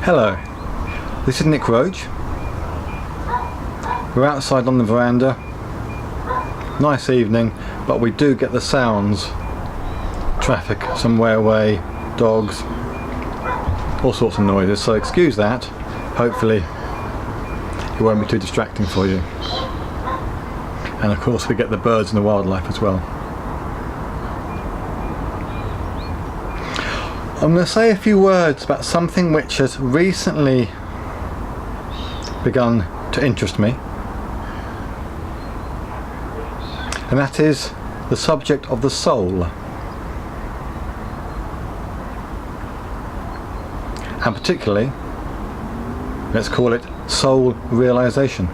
Hello, this is Nick Roach. We're outside on the veranda. Nice evening, but we do get the sounds. Traffic somewhere away, dogs, all sorts of noises, so excuse that. Hopefully it won't be too distracting for you. And of course we get the birds and the wildlife as well. I'm going to say a few words about something which has recently begun to interest me, and that is the subject of the soul, and particularly, let's call it soul realization.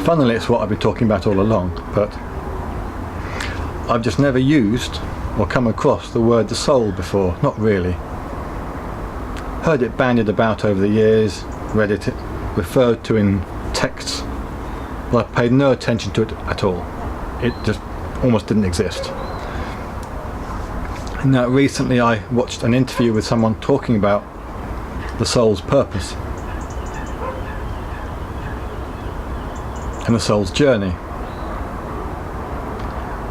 Funnily, it's what I've been talking about all along, but I've just never used or come across the word the soul before, not really. Heard it bandied about over the years, read it referred to in texts, but I paid no attention to it at all. It just almost didn't exist. Now recently I watched an interview with someone talking about the soul's purpose and the soul's journey,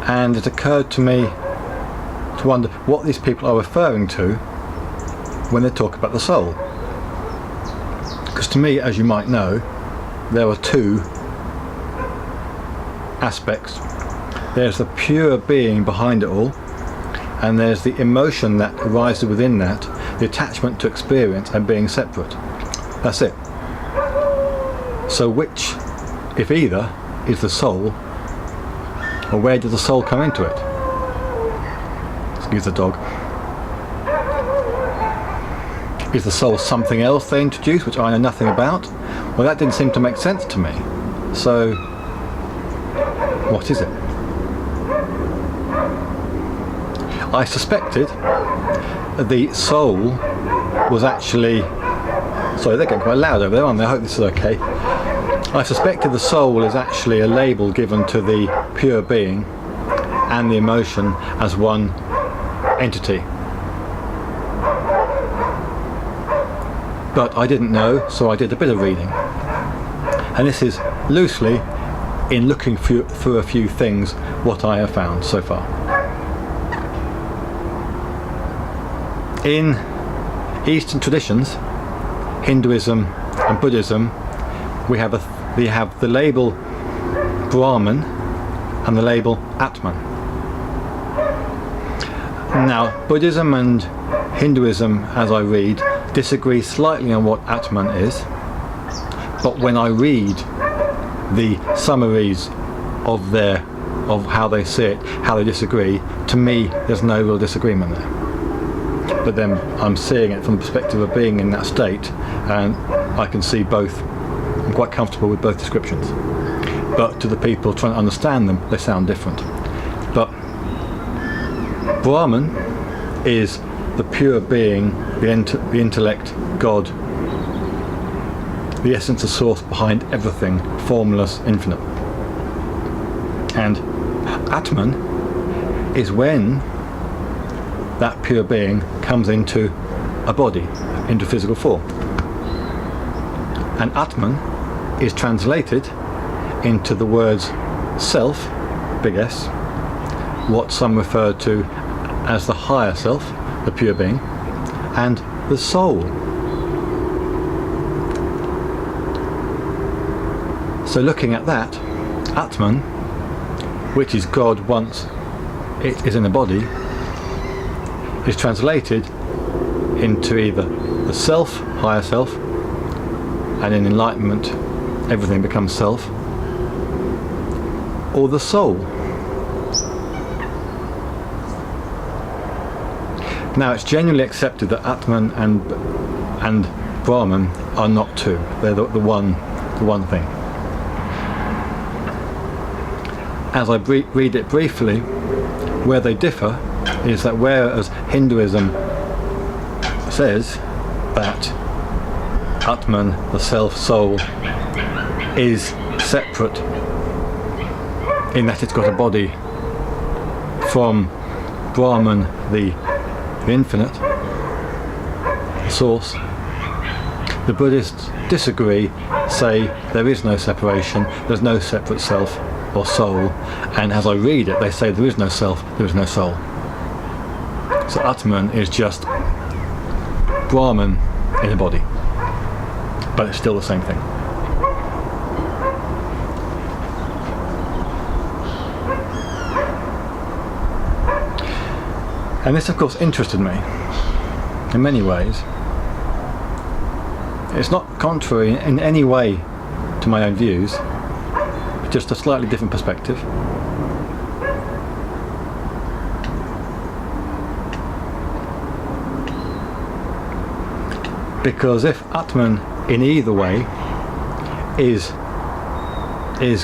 and it occurred to me to wonder what these people are referring to when they talk about the soul. Because to me, as you might know, there are two aspects. There's the pure being behind it all, and there's the emotion that arises within that, the attachment to experience and being separate. That's it. So which, if either, is the soul, or where does the soul come into it? Excuse the dog. Is the soul something else they introduce which I know nothing about? Well, that didn't seem to make sense to me. So what is it? I suspected the soul was actually, sorry, they're getting quite loud over there, aren't they? I hope this is okay. I suspected the soul is actually a label given to the pure being and the emotion as one entity. But I didn't know, so I did a bit of reading. And this is loosely, in looking through a few things, what I have found so far. In Eastern traditions, Hinduism and Buddhism, we have the label Brahman and the label Atman. Now, Buddhism and Hinduism, as I read, disagree slightly on what Atman is, but when I read the summaries of how they see it, how they disagree, to me there's no real disagreement there. But then I'm seeing it from the perspective of being in that state, and I can see both. I'm quite comfortable with both descriptions. But to the people trying to understand them, they sound different. But Brahman is the pure being, the intellect, God, the essence of source behind everything, formless, infinite. And Atman is when that pure being comes into a body, into physical form. And Atman is translated into the words self, big S, what some refer to as the higher self, the pure being, and the soul. So looking at that, Atman, which is God once it is in a body, is translated into either the self, higher self, and in enlightenment everything becomes self, or the soul. Now it's generally accepted that Atman and Brahman are not two, they're the one thing. As I read it briefly, where they differ is that whereas Hinduism says that Atman, the self-soul, is separate in that it's got a body from Brahman, the infinite, source. The Buddhists disagree, say there is no separation, there's no separate self or soul, and as I read it they say there is no self, there is no soul. So Atman is just Brahman in a body, but it's still the same thing. And this of course interested me in many ways. It's not contrary in any way to my own views, just a slightly different perspective. Because if Atman in either way is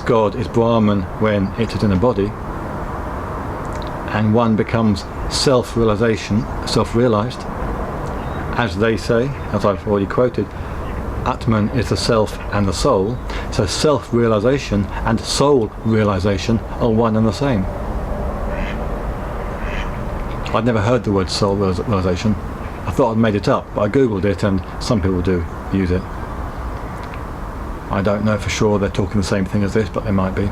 God, is Brahman when it is in a body, and one becomes self-realization, self-realized, as they say, as I've already quoted, Atman is the self and the soul, so self-realization and soul-realization are one and the same. I'd never heard the word soul-realization. I thought I'd made it up, but I googled it and some people do use it. I don't know for sure they're talking the same thing as this, but they might be.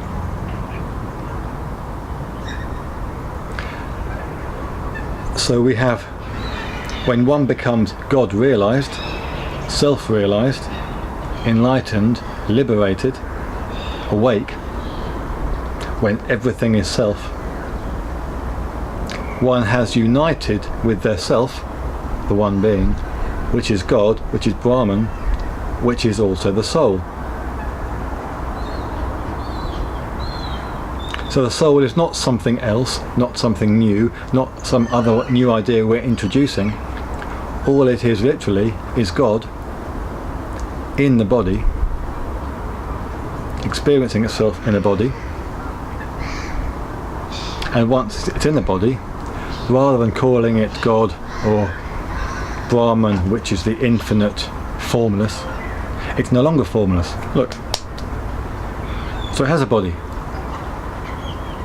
So we have, when one becomes God realized, self-realized, enlightened, liberated, awake, when everything is self, one has united with their self, the one being, which is God, which is Brahman, which is also the soul. So the soul is not something else, not something new, not some other new idea we're introducing. All it is literally is God in the body, experiencing itself in a body, and once it's in the body, rather than calling it God or Brahman, which is the infinite formless, it's no longer formless. Look, so it has a body.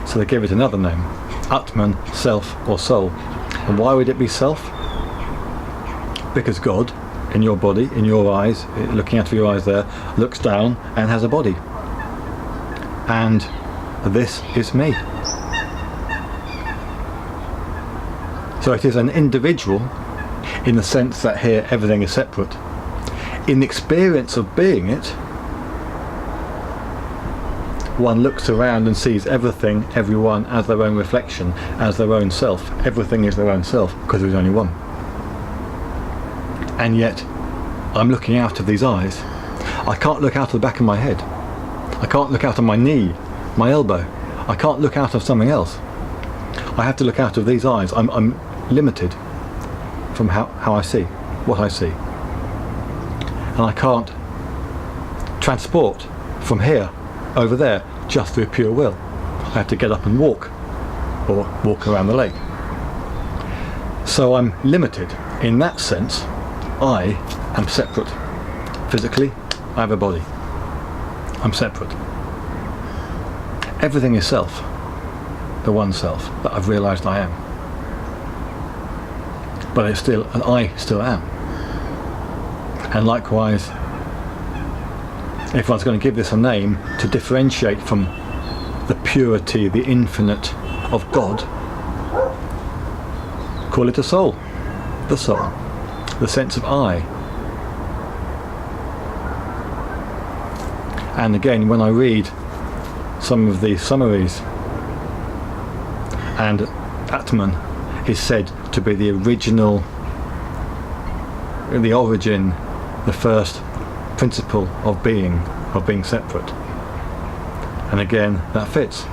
So they give it another name, Atman, self or soul. And why would it be self? Because God, in your body, in your eyes, looking out of your eyes there, looks down and has a body. And this is me. So it is an individual in the sense that here everything is separate. In the experience of being it, one looks around and sees everything, everyone as their own reflection, as their own self. Everything is their own self because there is only one. And yet I'm looking out of these eyes. I can't look out of the back of my head. I can't look out of my knee, my elbow. I can't look out of something else. I have to look out of these eyes. I'm limited from how I see, what I see. And I can't transport from here over there just through pure will. I have to get up and walk, or walk around the lake. So I'm limited. In that sense, I am separate. Physically, I have a body. I'm separate. Everything is self, the one self that I've realized I am. But it's still, and I still am. And likewise, if one's going to give this a name to differentiate from the purity, the infinite of God, call it a soul. The soul. The sense of I. And again, when I read some of the summaries, and Atman is said to be the original, the origin, the first principle of being separate. And again, that fits.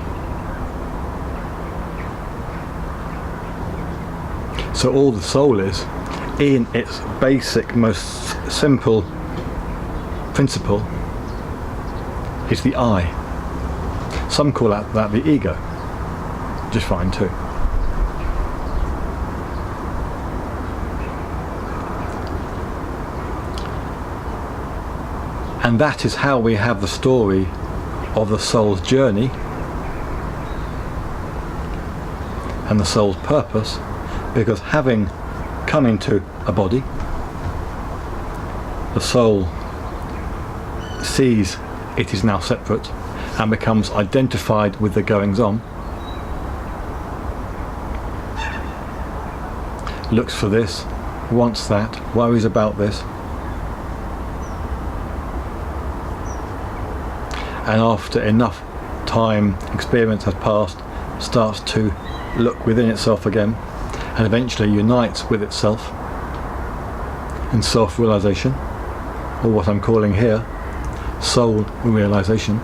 So all the soul is, in its basic, most simple principle, is the I. Some call that the ego. Just fine too. And that is how we have the story of the soul's journey and the soul's purpose, because having come into a body, the soul sees it is now separate and becomes identified with the goings on, looks for this, wants that, worries about this, and after enough time, experience has passed, starts to look within itself again and eventually unites with itself in self-realization, or what I'm calling here soul realization.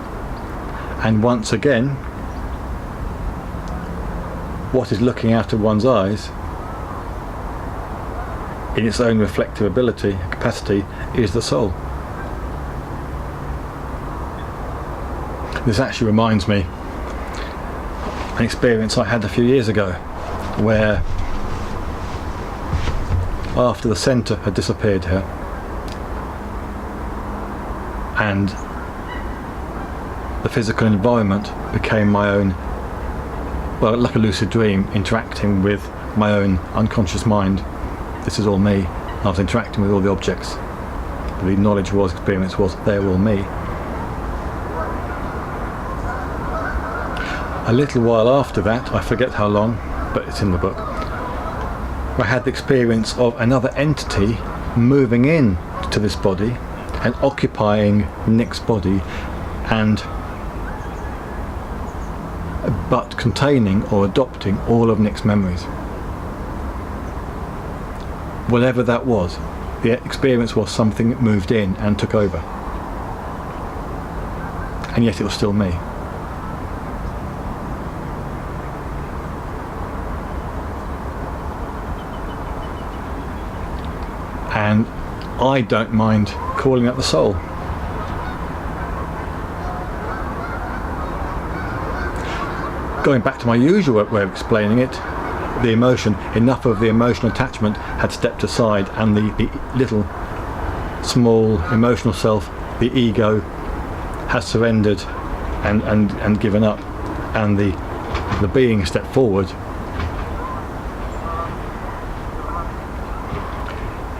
And once again, what is looking out of one's eyes in its own reflective ability, capacity, is the soul. This actually reminds me of an experience I had a few years ago, where after the centre had disappeared here and the physical environment became my own, well, like a lucid dream, interacting with my own unconscious mind. This is all me. I was interacting with all the objects. The knowledge was, experience was, they were all me. A little while after that, I forget how long, but it's in the book, I had the experience of another entity moving in to this body and occupying Nick's body, and but containing or adopting all of Nick's memories. Whatever that was, the experience was something that moved in and took over. And yet it was still me. And I don't mind calling that the soul. Going back to my usual way of explaining it, the emotion, enough of the emotional attachment had stepped aside, and the little small emotional self, the ego, has surrendered and given up, and the being stepped forward.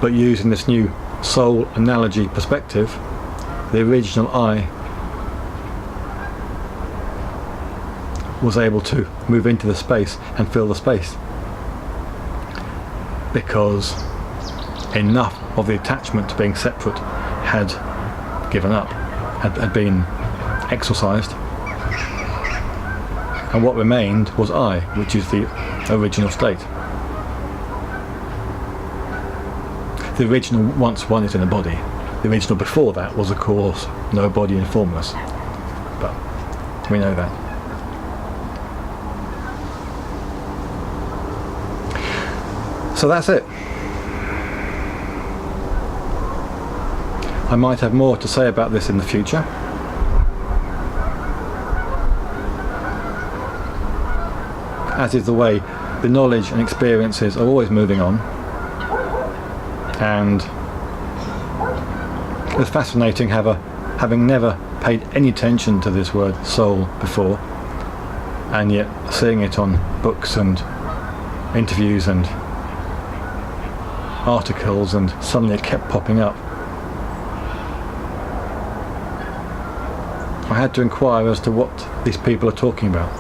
But using this new soul analogy perspective, the original I was able to move into the space and fill the space, because enough of the attachment to being separate had given up, had been exorcised, and what remained was I, which is the original state. The original once one is in a body. The original before that was, of course, no body and formless, but we know that. So that's it. I might have more to say about this in the future. As is the way, the knowledge and experiences are always moving on. And it's fascinating having never paid any attention to this word soul before, and yet seeing it on books and interviews and articles, and suddenly it kept popping up. I had to inquire as to what these people are talking about.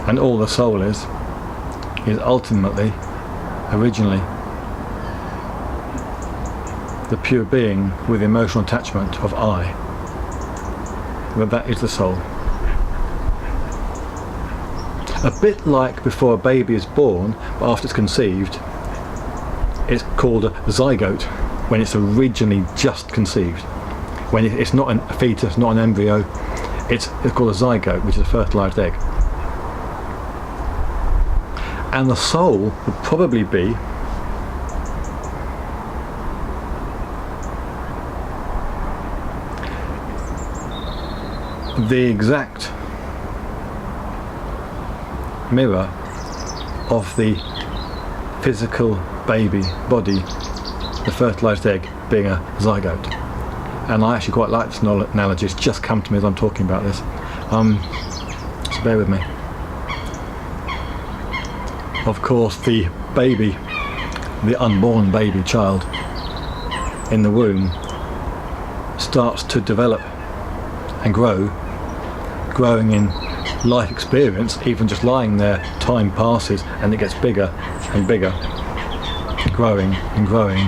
And all the soul is ultimately, originally, the pure being with emotional attachment of I. That is the soul. A bit like before a baby is born, but after it's conceived, it's called a zygote when it's originally just conceived. When it's not a fetus, not an embryo, it's called a zygote, which is a fertilised egg. And the soul would probably be the exact mirror of the physical baby body, the fertilised egg being a zygote. And I actually quite like this analogy. It's just come to me as I'm talking about this. So bear with me. Of course, the baby the unborn baby child in the womb starts to develop and grow, growing in life experience, even just lying there, time passes and it gets bigger and bigger, growing and growing,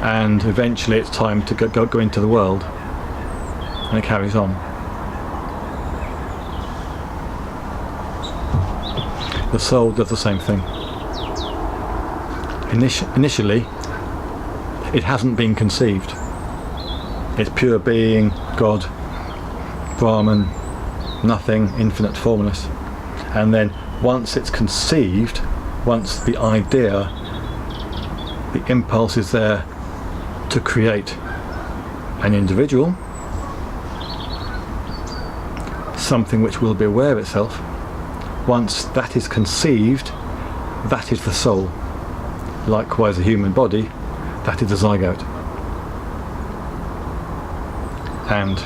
and eventually it's time to go into the world, and it carries on. The soul does the same thing. Initially, it hasn't been conceived. It's pure being, God, Brahman, nothing, infinite, formless. And then once it's conceived, once the idea, the impulse is there to create an individual, something which will be aware of itself, once that is conceived, that is the soul. Likewise, the human body, that is the zygote. And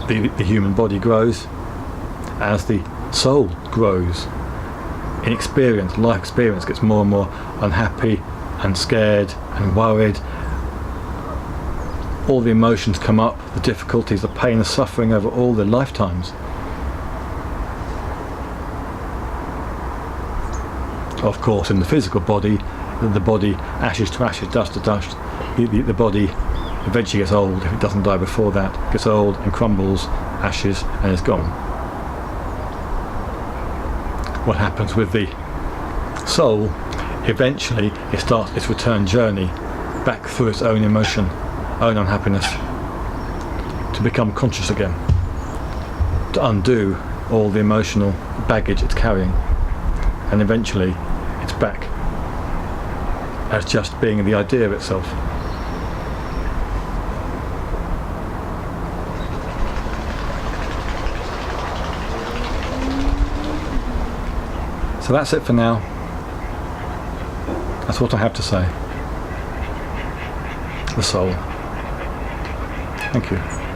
the human body grows as the soul grows in experience. Life experience gets more and more unhappy and scared and worried. All the emotions come up, the difficulties, the pain, the suffering over all the lifetimes. Of course, in the physical body, the body, ashes to ashes, dust to dust, the body eventually gets old. If it doesn't die before that, it gets old and crumbles, ashes, and is gone. What happens with the soul? Eventually it starts its return journey back through its own emotion, own unhappiness, to become conscious again, to undo all the emotional baggage it's carrying, and eventually it's back as just being the idea of itself. So that's it for now. That's what I have to say. The soul. Thank you.